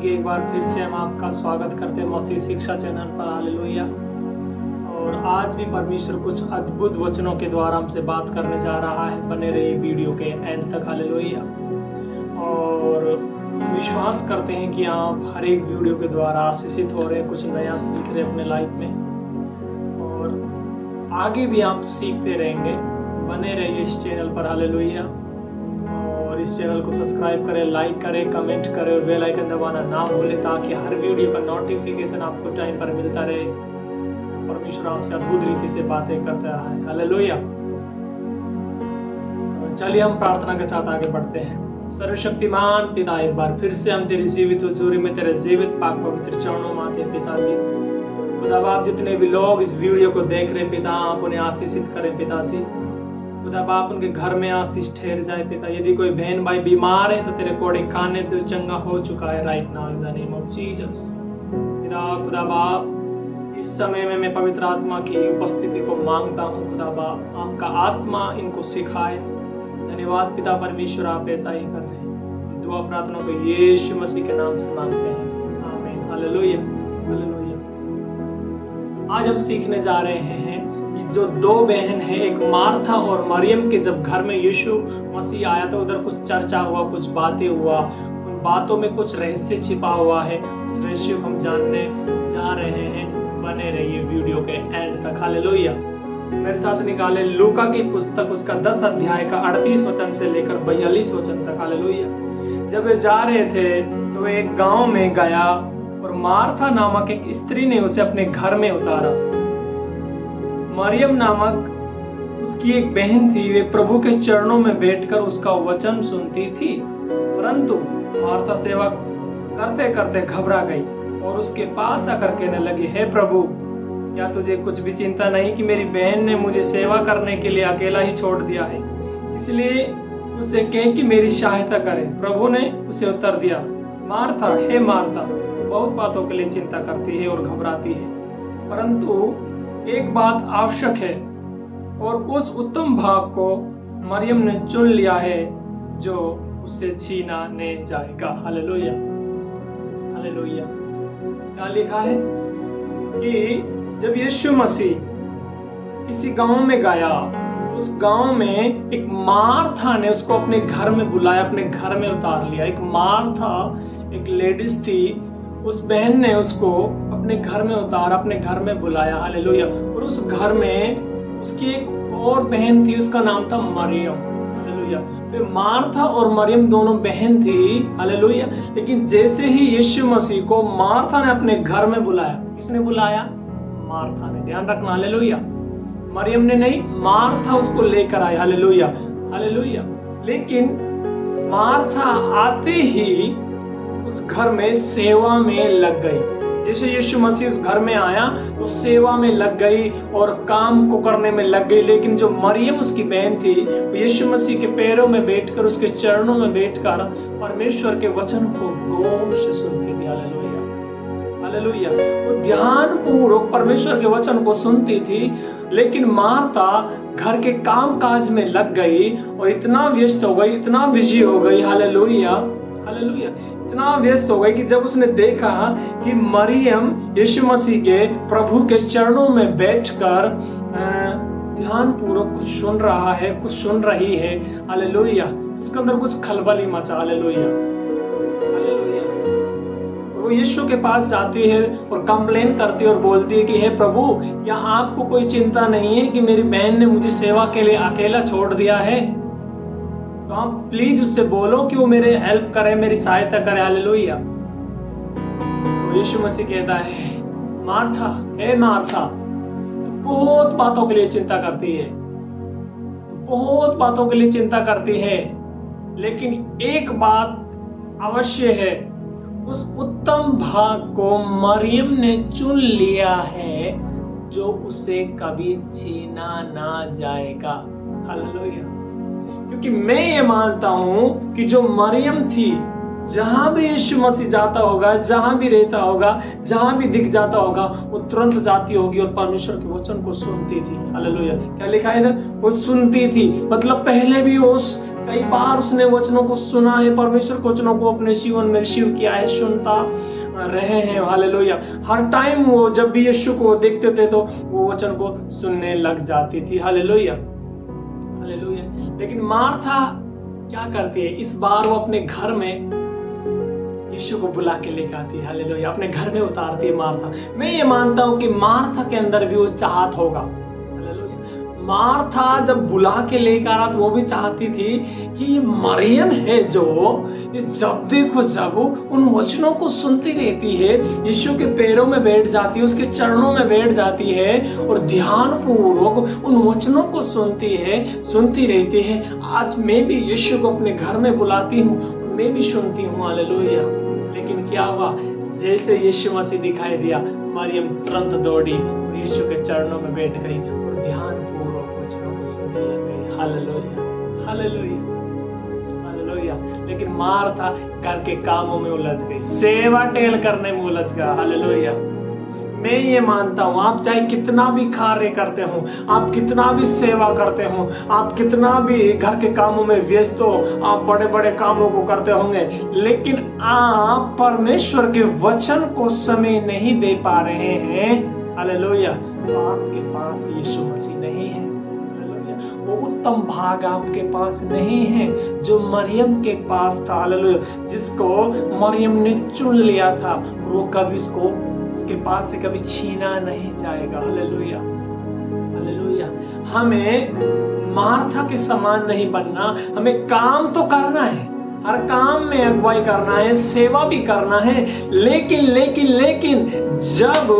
कि एक बार फिर से हम आपका स्वागत करते हैं मसीह शिक्षा चैनल पर। हालेलुया। और आज भी परमेश्वर कुछ अद्भुत वचनों के द्वारा हमसे बात करने जा रहा है। बने रहिए वीडियो के एंड तक। हालेलुया। और विश्वास करते हैं कि आप हर एक वीडियो के द्वारा आशीषित हो रहे हैं, कुछ नया सीख रहे हैं अपने लाइफ में, और आगे भी आप सीखते रहेंगे। बने रहिए इस चैनल पर। हालेलुया। और इस चैनल को सब्सक्राइब करें, लाइक करें, कमेंट करें और बेल आइकन दबाना ना भूलें, ताकि हर वीडियो का नोटिफिकेशन आपको टाइम पर मिलता रहे। परमेश्वर आपसे अद्भुत रीति से बातें करता रहा है। हालेलुया। चलिए हम प्रार्थना के साथ आगे बढ़ते हैं। सर्वशक्तिमान पिता, एक बार फिर से हम तेरी जीवित हजूरी में, तेरे जीवित पाक पवित्र चरणों में आते हैं पिताजी। खुदा बाप, जितने भी लोग इस वीडियो को देख रहे पिता, आप उन्हें आशीषित करें पिताजी। खुदा बाप, उनके घर में आशीष ठहर जाए पिता। यदि कोई बहन भाई बीमार है तो तेरे कोड़े खाने से चंगा हो चुका है right now in the name of Jesus. पिता खुदा बाप, इस समय में मैं पवित्र आत्मा की उपस्थिति को मांगता हूँ। खुदा बाप, आपका आत्मा इनको सिखाए। धन्यवाद पिता परमेश्वर, आप ऐसा ही कर रहे हैं। दुआ प्रार्थना को यीशु मसीह के नाम से मांगते हैं, आमीन। हालेलुया। हालेलुया। आज हम सीखने जा रहे हैं जो दो बहन है, एक मार्था और मरियम के, जब घर में यीशु मसीह आया तो उधर कुछ चर्चा हुआ, कुछ बातें हुआ। उन बातों में कुछ रहस्य छिपा हुआ है। उस रहस्य को हम जानने जा रहे हैं। बने रहिए वीडियो के एंड तक। हालेलुया। मेरे साथ निकाले लूका की पुस्तक, उसका 10 अध्याय का 38 वचन से लेकर 42 वचन तक। हालेलुया। जब वे जा रहे थे तो वे एक गांव में गया और मार्था नामक एक स्त्री ने उसे अपने घर में उतारा। मरियम नामक उसकी एक बहन थी, वे प्रभु के चरणों में बैठकर उसका वचन सुनती थी। परंतु मार्था सेवा करते करते घबरा गई और उसके पास आकर कहने लगी, हे प्रभु, क्या तुझे कुछ भी चिंता नहीं कि मेरी बहन ने मुझे सेवा करने के लिए अकेला ही छोड़ दिया है? इसलिए उससे कहे कि मेरी सहायता करे। प्रभु ने उसे उत्तर दिया, मार्था, हे मार्था, बहुत बातों के लिए चिंता करती है और घबराती है, परंतु एक बात आवश्यक है, और उस उत्तम भाग को मरियम ने चुन लिया है जो उससे छीना नहीं जाएगा। हालेलुया। हालेलुया। क्या लिखा है कि जब यीशु मसीह किसी गांव में गया, उस गांव में एक मार्था ने उसको अपने घर में बुलाया, अपने घर में उतार लिया। एक मार्था, एक लेडीज थी, उस बहन ने उसको अपने घर में उतारा, अपने घर में बुलाया। हालेलुया। और उस घर में उसकी एक और बहन थी, उसका नाम था मरियम। हालेलुया। तो मार्था और मरियम दोनों बहन थी। हालेलुया। लेकिन जैसे ही यीशु मसीह को मार्था ने अपने घर में बुलाया, किसने बुलाया? मार्था ने। ध्यान रखना। हालेलुया। मरियम ने नहीं, मार्था उसको लेकर आई। हालेलुया। हालेलुया। लेकिन मार्था आते ही उस घर में सेवा में लग गई। जैसे यीशु मसीह उस घर में आया तो सेवा में लग गई और काम को करने में लग गई। लेकिन जो मरियम उसकी बहन थी, वो यीशु मसीह के पैरों में बैठकर, उसके चरणों में बैठकर परमेश्वर के वचन को गौर से सुनती थी। हालेलुया। हालेलुया। वो ध्यान पूर्वक परमेश्वर के वचन को सुनती थी। लेकिन मार्था घर के काम काज में लग गई और इतना व्यस्त हो गई, इतना बिजी हो गई। हालेलुया। हालेलुया। इतना व्यस्त हो गई कि जब उसने देखा कि मरियम यीशु मसीह के प्रभु के चरणों में बैठकर ध्यान पूर्वक कुछ सुन रहा है, कुछ सुन रही है। हालेलुया। उसके अंदर कुछ खलबली मचा। हालेलुया। हालेलुया। वो यीशु के पास जाती है और कंप्लेन करती है और बोलती है कि हे प्रभु, क्या आपको कोई चिंता नहीं है कि मेरी बहन ने मुझे सेवा के लिए अकेला छोड़ दिया है? तो आप प्लीज उससे बोलो कि वो मेरे हेल्प करे, मेरी सहायता करे। हालेलुया। तो यीशु मसीह कहता है, मार्था, हे मार्था, तो बहुत बातों के लिए चिंता करती है, बहुत बातों के लिए चिंता करती है, लेकिन एक बात अवश्य है, उस उत्तम भाग को मरियम ने चुन लिया है जो उसे कभी छीना ना जाएगा। हालेलुया। क्योंकि मैं ये मानता हूं कि जो मरियम थी, जहां भी यीशु मसीह जाता होगा, जहां भी रहता होगा, जहां भी दिख जाता होगा, वो तुरंत जाती होगी और परमेश्वर के वचन को सुनती थी। हालेलुया। क्या लिखा है इधर? वो सुनती थी, मतलब पहले भी वो उस कई बार उसने वचनों को सुना है, परमेश्वर के वचनों को अपने जीवन में रिसीव किया है, सुनता रहे हैं। हालेलुया। हर टाइम वो जब भी यीशु को देखते थे तो वो वचन को सुनने लग जाती थी। Hallelujah, hallelujah. लेकिन मार्था क्या करती है, इस बार वो अपने घर में यीशु को बुला के लेकर आती है। हालेलुया, अपने घर में उतारती है मार्था। मैं ये मानता हूँ कि मार्था के अंदर भी वो चाहत होगा। हालेलुया। मार्था जब बुला के लेकर आ तो वो भी चाहती थी कि ये मरियम है जो ये जब देखो जब उन वचनों को सुनती रहती है, यीशु के पैरों में बैठ जाती है, उसके चरणों में बैठ जाती है और ध्यान पूर्वक उन वचनों को सुनती रहती है। आज मैं भी यीशु को अपने घर में बुलाती हूँ, मैं भी सुनती हूँ। हालेलुया। लेकिन क्या हुआ, जैसे यीशु मसीह दिखाई दिया, मरियम तुरंत दौड़ी और यीशु के चरणों में बैठ गई और ध्यान पूर्वक वचनों को सुनने लग गई। Hallelujah, hallelujah, hallelujah. लेकिन मार्था घर के कामों में उलझ गई, सेवा टेल करने में उलझ गया। हालेलुया। मैं ये मानता हूँ, आप चाहे कितना भी कार्य करते हो, आप कितना भी सेवा करते हो, आप कितना भी घर के कामों में व्यस्त हो, आप बड़े बड़े कामों को करते होंगे, लेकिन आप परमेश्वर के वचन को समय नहीं दे पा रहे हैं। हालेलुया। आपके पास यीशु मसीह नहीं है। वो उत्तम भाग आपके पास नहीं है जो मरियम के पास था। हालेलुया। जिसको मरियम ने चुन लिया था, वो कभी उसके पास से कभी छीना नहीं जाएगा। Hallelujah, hallelujah. हमें मार्था के समान नहीं बनना, हमें काम तो करना है, हर काम में अगुवाई करना है, सेवा भी करना है, लेकिन जब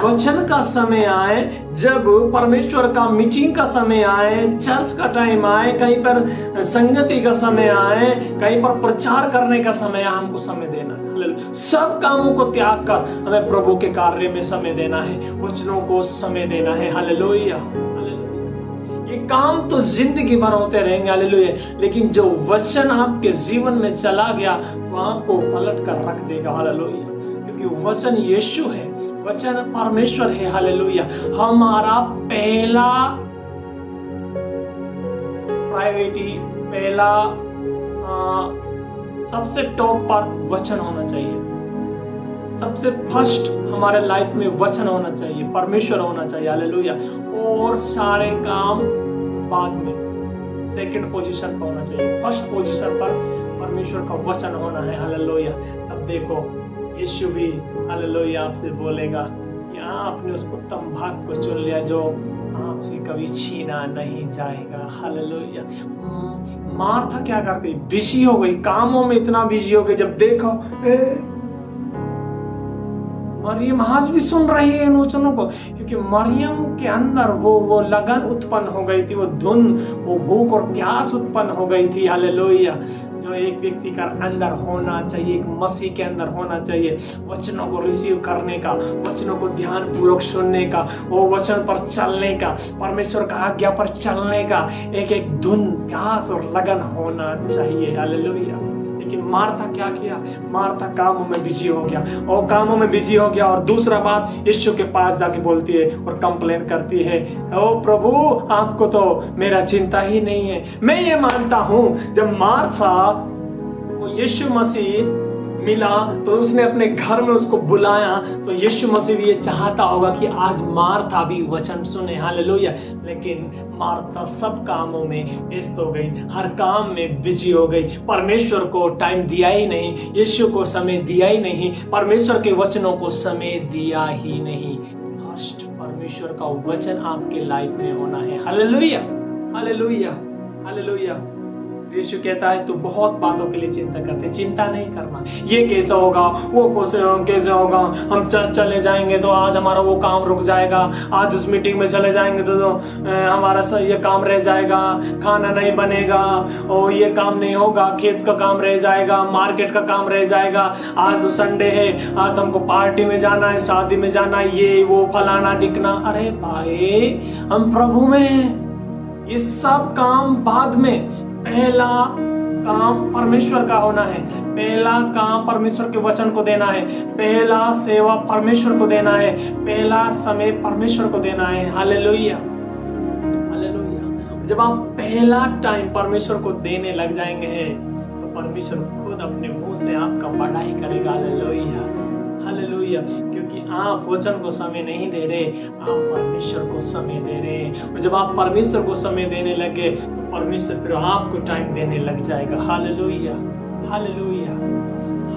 वचन का समय आए, जब परमेश्वर का मीटिंग का समय आए, चर्च का टाइम आए, कहीं पर संगति का समय आए, कहीं पर प्रचार करने का समय आए, हमको समय देना है। सब कामों को त्याग कर हमें प्रभु के कार्य में समय देना है, वचनों को समय देना है। हालेलुया, ये काम तो जिंदगी भर होते रहेंगे। हालेलुया। लेकिन जो वचन आपके जीवन में चला गया तो आपको पलट कर रख देगा। हालेलुया। क्योंकि वचन यीशु है, वचन परमेश्वर है। हालेलुया। हमारा पहला प्रायोरिटी, पहला सबसे टॉप पर वचन होना चाहिए। सबसे फर्स्ट हमारे लाइफ में वचन होना चाहिए, परमेश्वर होना चाहिए। हालेलुया। और सारे काम बाद में सेकंड पोजीशन पर होना चाहिए। फर्स्ट पोजीशन पर परमेश्वर का वचन होना है। हालेलुया। तब देखो यीशु भी हालेलुया आपसे बोलेगा कि आपने उस उत्तम भाग को चुन लिया जो आपसे कभी छीना नहीं जाएगा। हालेलुया। मार्था क्या करती, बिजी हो गई, कामों में इतना बिजी हो गई, जब देखो मरियम आज भी सुन रही है इन वचनों को, क्योंकि मरियम के अंदर वो लगन उत्पन्न हो गई थी, वो धुन, वो भूख और प्यास उत्पन्न हो गई थी। हालेलुया। जो एक व्यक्ति का अंदर होना चाहिए, एक मसीह के अंदर होना चाहिए, वचनों को रिसीव करने का, वचनों को ध्यान पूर्वक सुनने का, वो वचन पर चलने का, परमेश्वर का आज्ञा पर चलने का एक धुन, प्यास और लगन होना चाहिए। हालेलुया। लेकिन मार्था क्या किया, मार्था कामों में बिजी हो गया, और कामों में बिजी हो गया, और दूसरा बात यीशु के पास जाके बोलती है और कंप्लेन करती है, ओ प्रभु आपको तो मेरा चिंता ही नहीं है। मैं ये मानता हूँ जब मार्था को यीशु मसीह मिला तो उसने अपने घर में उसको बुलाया, तो यीशु मसीह भी ये चाहता होगा कि आज मार्था भी वचन सुने। हालेलुया। लेकिन मार्था सब कामों में व्यस्त हो गई, हर काम में बिजी हो गई, परमेश्वर को टाइम दिया ही नहीं, यीशु को समय दिया ही नहीं, परमेश्वर के वचनों को समय दिया ही नहीं। फर्स्ट परमेश्वर का वचन आपके लाइफ में होना है। Hallelujah, hallelujah, hallelujah. यीशु कहता है तू बहुत बातों के लिए चिंता करते, चिंता नहीं करना, ये कैसा होगा, वो कैसे होगा, हम चर्च चले जाएंगे तो आज हमारा वो काम रुक जाएगा, आज उस मीटिंग में चले जाएंगे तो हमारा ये काम रह जाएगा, खाना नहीं बनेगा, और ये काम नहीं होगा, खेत का काम रह जाएगा, मार्केट का काम रह जाएगा, आज तो संडे है, आज हमको पार्टी में जाना है, शादी में जाना है, ये वो फलाना टिकना। अरे भाई हम प्रभु में, ये सब काम बाद में, पहला काम परमेश्वर का होना है, पहला काम परमेश्वर के वचन को देना है, पहला सेवा परमेश्वर को देना है, पहला समय परमेश्वर को देना है। Hallelujah, hallelujah. जब आप पहला टाइम परमेश्वर को देने लग जाएंगे तो परमेश्वर खुद अपने मुंह से आपका बड़ाई करेगा। Hallelujah, hallelujah. क्योंकि आप वचन को समय नहीं दे रहे, आप परमेश्वर को समय दे रहे हैं। और जब आप परमेश्वर को समय देने लगे तो परमेश्वर फिर आपको टाइम देने लग जाएगा। Hallelujah, hallelujah,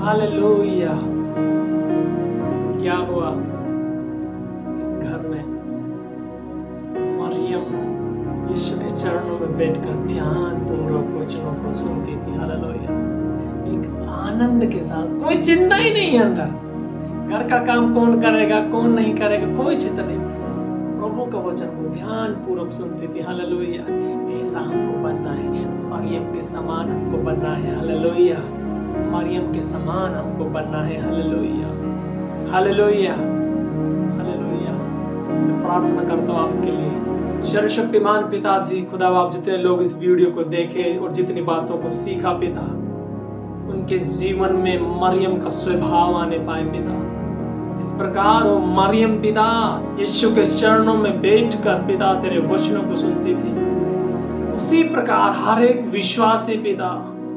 hallelujah. क्या हुआ इस घर में? मरियम यीशु के चरणों में बैठकर ध्यान पूर्वक वचनों को सुनती थी। हालेलुया, एक आनंद के साथ, कोई चिंता ही नहीं अंदर। घर का काम कौन करेगा, कौन नहीं करेगा, कोई चिंता नहीं। प्रभु का वचन को ध्यान पूर्वक सुनती थी। हालेलुया, ऐसा हमको बनना है, मरियम के समान हमको बनना है। हालेलुया, मरियम के समान हमको बनना है। Hallelujah, hallelujah, hallelujah. मैं प्रार्थना करता हूँ आपके लिए। सर्वशक्तिमान पिताजी खुदा बाप, जितने लोग इस वीडियो को देखे और जितनी बातों को सीखा पिता, उनके जीवन में मरियम का स्वभाव आने पाए पिता। जिस प्रकार वो मरियम पिता यीशु के चरणों में बैठकर पिता तेरे वचनों को सुनती थी, उसी प्रकार हर एक विश्वासी पिता,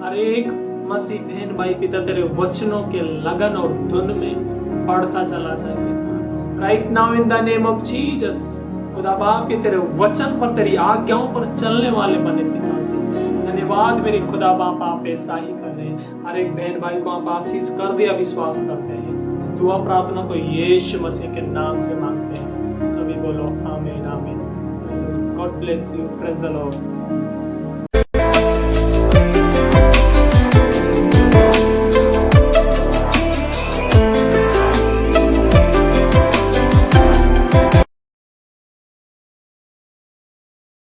हर एक मसीह बहन भाई पिता तेरे वचनों के लगन और धुन में बढ़ता चला जाए पिता। Right now in the name of Jesus खुदा बाप, के तेरे वचन पर, तेरी आज्ञाओं पर चलने वाले बने पिताजी। धन्यवाद मेरे खुदा बाप, आप ऐसा ही कर रहे हैं। हर एक बहन भाई को आप आशीष कर दिया, विश्वास करते हैं। दुआ प्रार्थना को यीशु मसीह के नाम से मांगते हैं। सभी बोलो आमीन, आमीन। God bless you, praise the Lord.